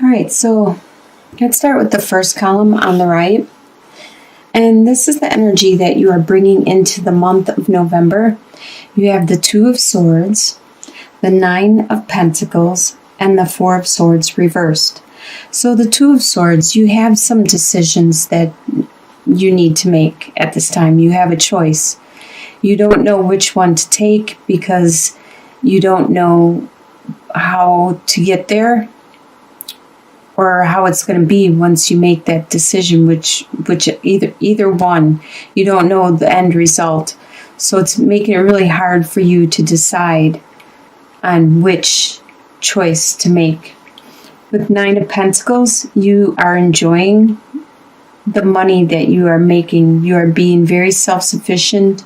All right, so let's start with the first column on the right. And this is the energy that you are bringing into the month of November. You have the Two of Swords, the Nine of Pentacles, and the Four of Swords reversed. So the Two of Swords, you have some decisions that you need to make at this time. You have a choice. You don't know which one to take because you don't know how to get there or how it's going to be once you make that decision, which either one, you don't know the end result. So it's making it really hard for you to decide on which choice to make. With Nine of Pentacles, you are enjoying the money that you are making. You are being very self-sufficient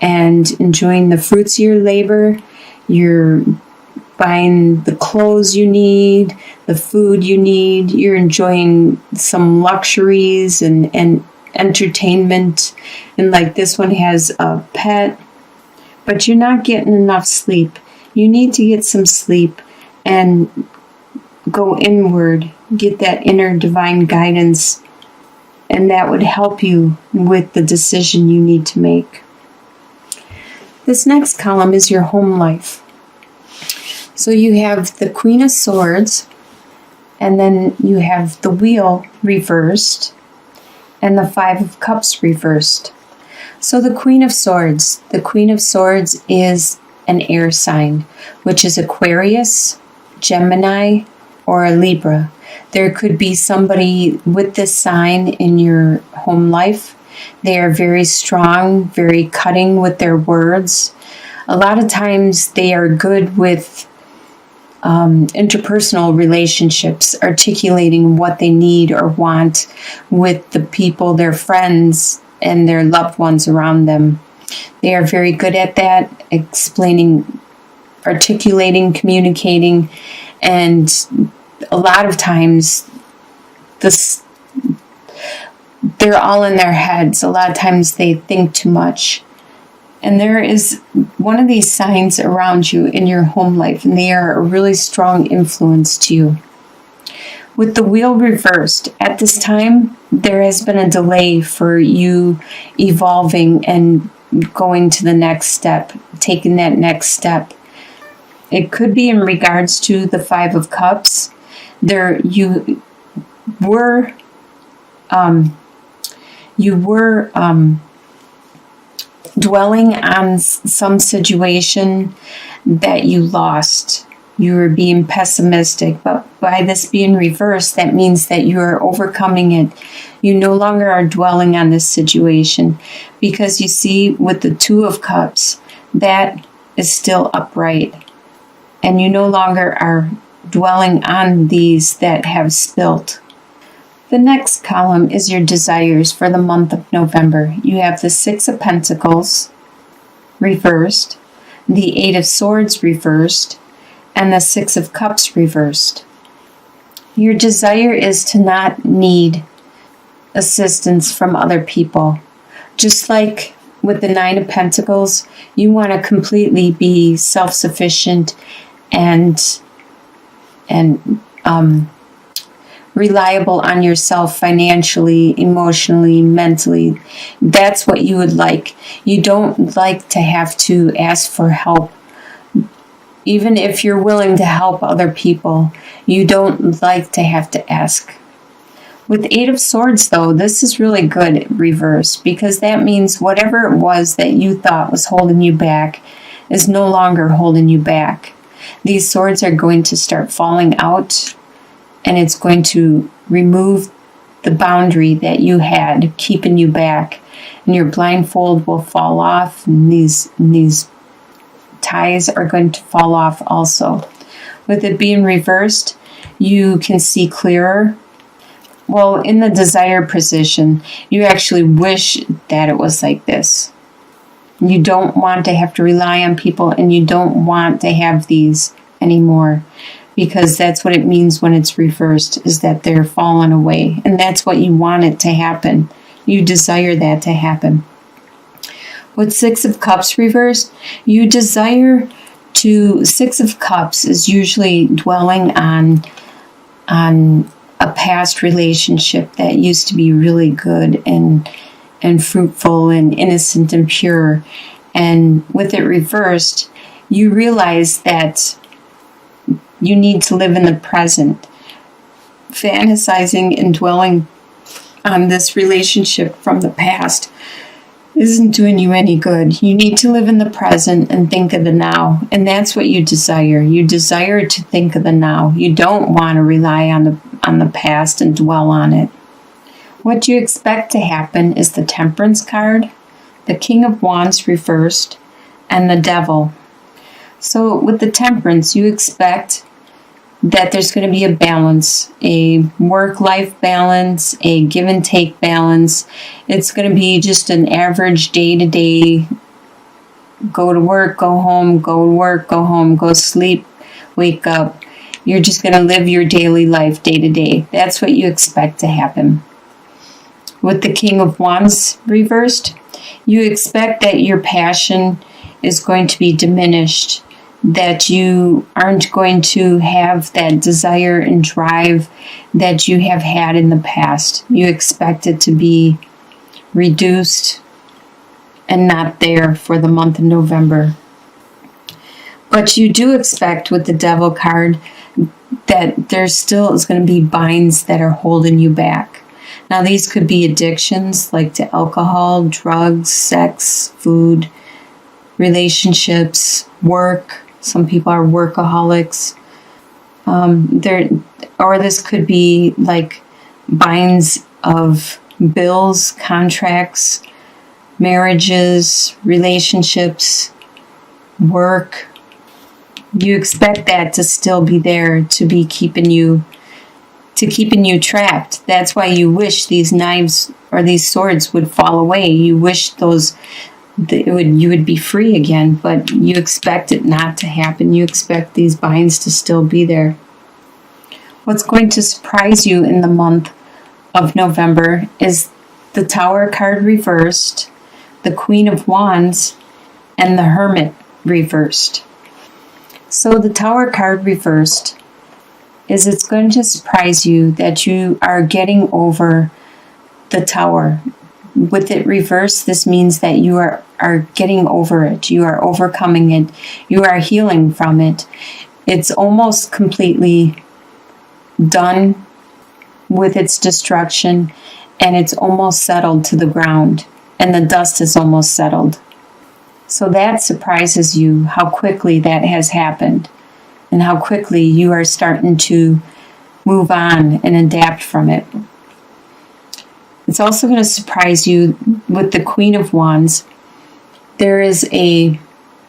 and enjoying the fruits of your labor. You're buying the clothes you need, the food you need. You're enjoying some luxuries and entertainment. And like this one has a pet, but you're not getting enough sleep. You need to get some sleep and go inward, get that inner divine guidance, and that would help you with the decision you need to make. This next column is your home life. So you have the Queen of Swords, and then you have the Wheel reversed, and the Five of Cups reversed. So the Queen of Swords is an air sign, which is Aquarius, Gemini, or a Libra. There could be somebody with this sign in your home life. They are very strong, very cutting with their words. A lot of times they are good with interpersonal relationships, articulating what they need or want with the people, their friends, and their loved ones around them. They are very good at that, explaining, articulating, communicating, and a lot of times they're all in their heads. A lot of times they think too much. And there is one of these signs around you in your home life, and they are a really strong influence to you. With the Wheel reversed, at this time, there has been a delay for you evolving and going to the next step, taking that next step. It could be in regards to the Five of Cups. You were dwelling on some situation that you lost. You were being pessimistic, but by this being reversed, that means that you are overcoming it. You no longer are dwelling on this situation, because you see, with the Two of Cups, that is still upright, and you no longer are dwelling on these that have spilt. The next column is your desires for the month of November. You have the Six of Pentacles reversed, the Eight of Swords reversed, and the Six of Cups reversed. Your desire is to not need assistance from other people. Just like with the Nine of Pentacles, you want to completely be self-sufficient and reliable on yourself financially, emotionally, mentally. That's what you would like. You don't like to have to ask for help. Even if you're willing to help other people, you don't like to have to ask. With Eight of Swords, though, this is really good reverse, because that means whatever it was that you thought was holding you back is no longer holding you back. These swords are going to start falling out, and it's going to remove the boundary that you had keeping you back, and your blindfold will fall off, and these ties are going to fall off also. With it being reversed, you can see clearer. Well, in the desire position, you actually wish that it was like this. You don't want to have to rely on people, and you don't want to have these anymore, because that's what it means when it's reversed, is that they're falling away. And that's what you want it to happen. You desire that to happen. With Six of Cups reversed, you desire to... Six of Cups is usually dwelling on on a past relationship that used to be really good and fruitful and innocent and pure. And with it reversed, you realize that you need to live in the present. Fantasizing and dwelling on this relationship from the past isn't doing you any good. You need to live in the present and think of the now. And that's what you desire. You desire to think of the now. You don't want to rely on the past and dwell on it. What you expect to happen is the Temperance card, the King of Wands reversed, and the Devil. So with the Temperance, you expect that there's going to be a balance, a work-life balance, a give-and-take balance. It's going to be just an average day-to-day, go to work, go home, go to work, go home, go sleep, wake up. You're just going to live your daily life day-to-day. That's what you expect to happen. With the King of Wands reversed, you expect that your passion is going to be diminished, that you aren't going to have that desire and drive that you have had in the past. You expect it to be reduced and not there for the month of November. But you do expect with the Devil card that there still is going to be binds that are holding you back. Now these could be addictions like to alcohol, drugs, sex, food, relationships, work. Some people are workaholics. Or this could be like binds of bills, contracts, marriages, relationships, work. You expect that to still be there, to be keeping you trapped. That's why you wish these knives or these swords would fall away. You wish you would be free again, but you expect it not to happen. You expect these binds to still be there. What's going to surprise you in the month of November is the Tower card reversed, the Queen of Wands, and the Hermit reversed. So the Tower card reversed is it's going to surprise you that you are getting over the Tower. With it reversed, this means that you are getting over it. You are overcoming it. You are healing from it. It's almost completely done with its destruction, and it's almost settled to the ground, and the dust is almost settled. So that surprises you how quickly that has happened and how quickly you are starting to move on and adapt from it. It's also going to surprise you with the Queen of Wands. There is a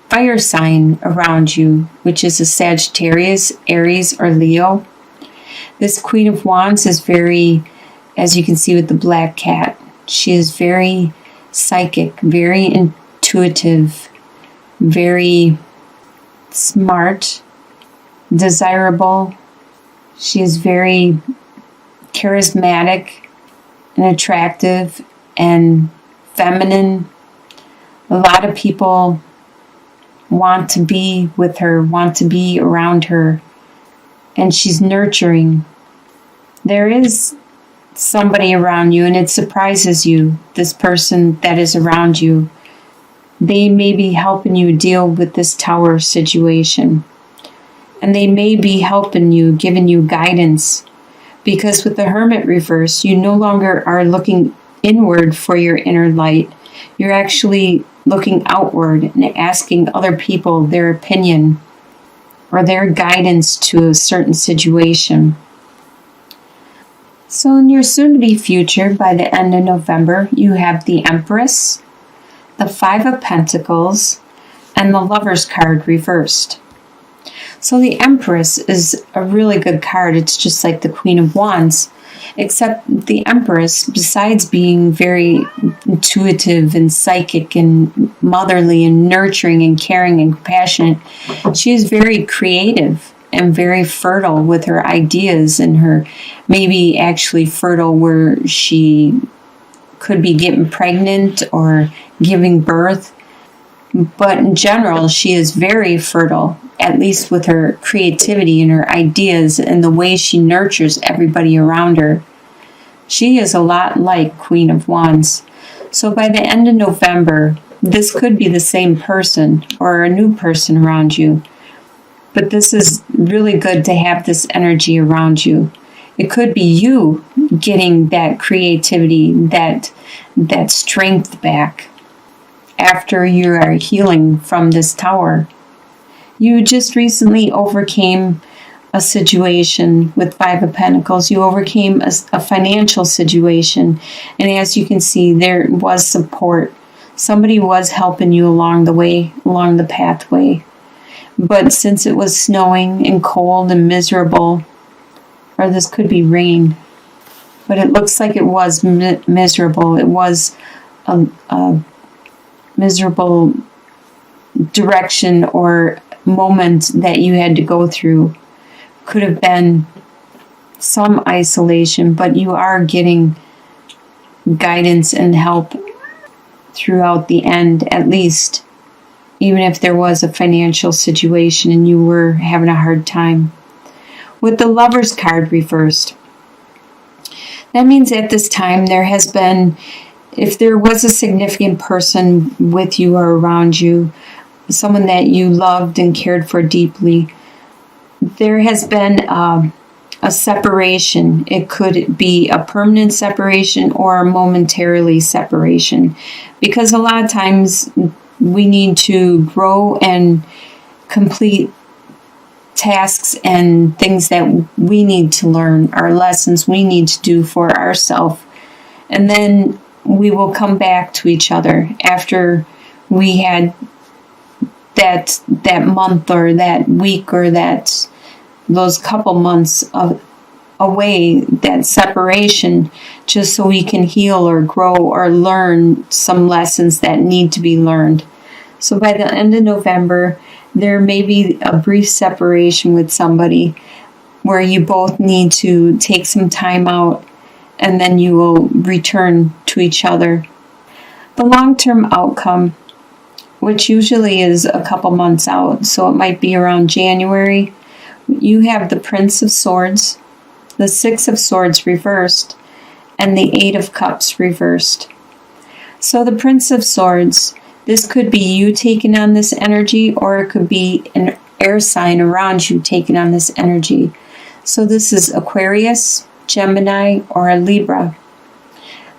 fire sign around you, which is a Sagittarius, Aries, or Leo. This Queen of Wands is very, as you can see with the black cat, she is very psychic, very intuitive, very smart, desirable. She is very charismatic and attractive and feminine. A lot of people want to be with her, want to be around her, and she's nurturing. There is somebody around you, and it surprises you, this person that is around you. They may be helping you deal with this Tower situation, and they may be helping you, giving you guidance. Because with the Hermit reverse, you no longer are looking inward for your inner light. You're actually looking outward and asking other people their opinion or their guidance to a certain situation. So in your soon-to-be future, by the end of November, you have the Empress, the Five of Pentacles, and the Lover's card reversed. So the Empress is a really good card. It's just like the Queen of Wands, except the Empress, besides being very intuitive and psychic and motherly and nurturing and caring and compassionate, she is very creative and very fertile with her ideas, and her maybe actually fertile where she could be getting pregnant or giving birth. But in general, she is very fertile, at least with her creativity and her ideas and the way she nurtures everybody around her. She is a lot like Queen of Wands. So by the end of November, this could be the same person or a new person around you. But this is really good to have this energy around you. It could be you getting that creativity, that strength back after you are healing from this tower. You just recently overcame a situation with Five of Pentacles. You overcame a financial situation. And as you can see, there was support. Somebody was helping you along the way, along the pathway. But since it was snowing and cold and miserable, or this could be rain, but it looks like it was miserable. It was a miserable direction or moment that you had to go through. Could have been some isolation, but you are getting guidance and help throughout the end, at least, even if there was a financial situation and you were having a hard time. With the Lover's card reversed, that means at this time there has been, if there was a significant person with you or around you, someone that you loved and cared for deeply, there has been a separation. It could be a permanent separation or a momentarily separation, because a lot of times we need to grow and complete tasks and things that we need to learn, our lessons we need to do for ourselves. And then we will come back to each other after we had that month or that week or those couple months of away, that separation, just so we can heal or grow or learn some lessons that need to be learned. So by the end of November, there may be a brief separation with somebody where you both need to take some time out, and then you will return to each other. The long-term outcome, which usually is a couple months out, so it might be around January, you have the Prince of Swords, the Six of Swords reversed, and the Eight of Cups reversed. So the Prince of Swords, this could be you taking on this energy, or it could be an air sign around you taking on this energy. So this is Aquarius, Gemini, or a Libra.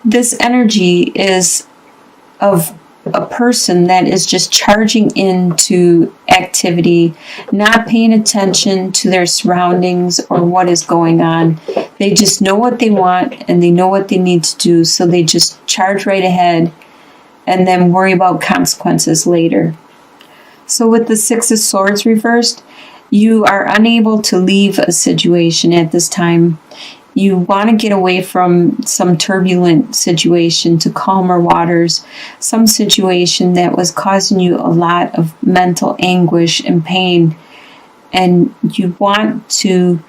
This energy is of a person that is just charging into activity, not paying attention to their surroundings or what is going on. They just know what they want and they know what they need to do, so they just charge right ahead and then worry about consequences later. So with the Six of Swords reversed, you are unable to leave a situation at this time. You want to get away from some turbulent situation to calmer waters, some situation that was causing you a lot of mental anguish and pain, and you want to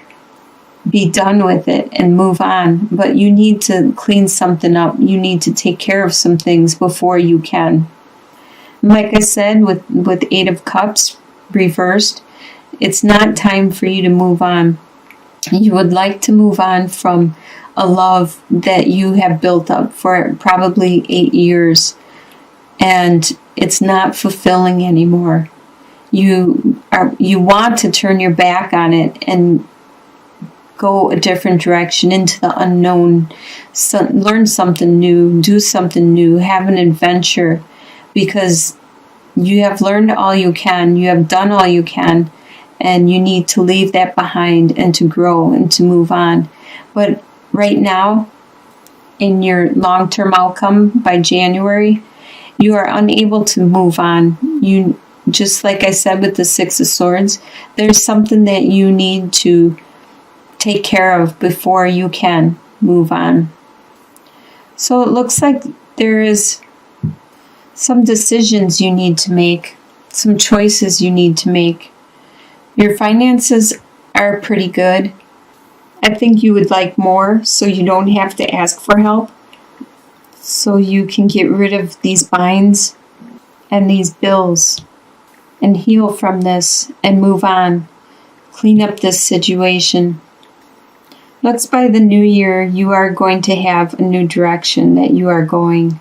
be done with it and move on, but you need to clean something up. You need to take care of some things before you can. Like I said, with Eight of Cups reversed, it's not time for you to move on. You would like to move on from a love that you have built up for probably 8 years, and it's not fulfilling anymore. You want to turn your back on it and go a different direction into the unknown, learn something new, do something new, have an adventure, because you have learned all you can, you have done all you can, and you need to leave that behind and to grow and to move on. But right now, in your long-term outcome by January, you are unable to move on. You, just like I said with the Six of Swords, there's something that you need to take care of before you can move on. So it looks like there is some decisions you need to make, some choices you need to make. Your finances are pretty good. I think you would like more, so you don't have to ask for help, so you can get rid of these binds and these bills and heal from this and move on. Clean up this situation. Let's by the new year, you are going to have a new direction that you are going.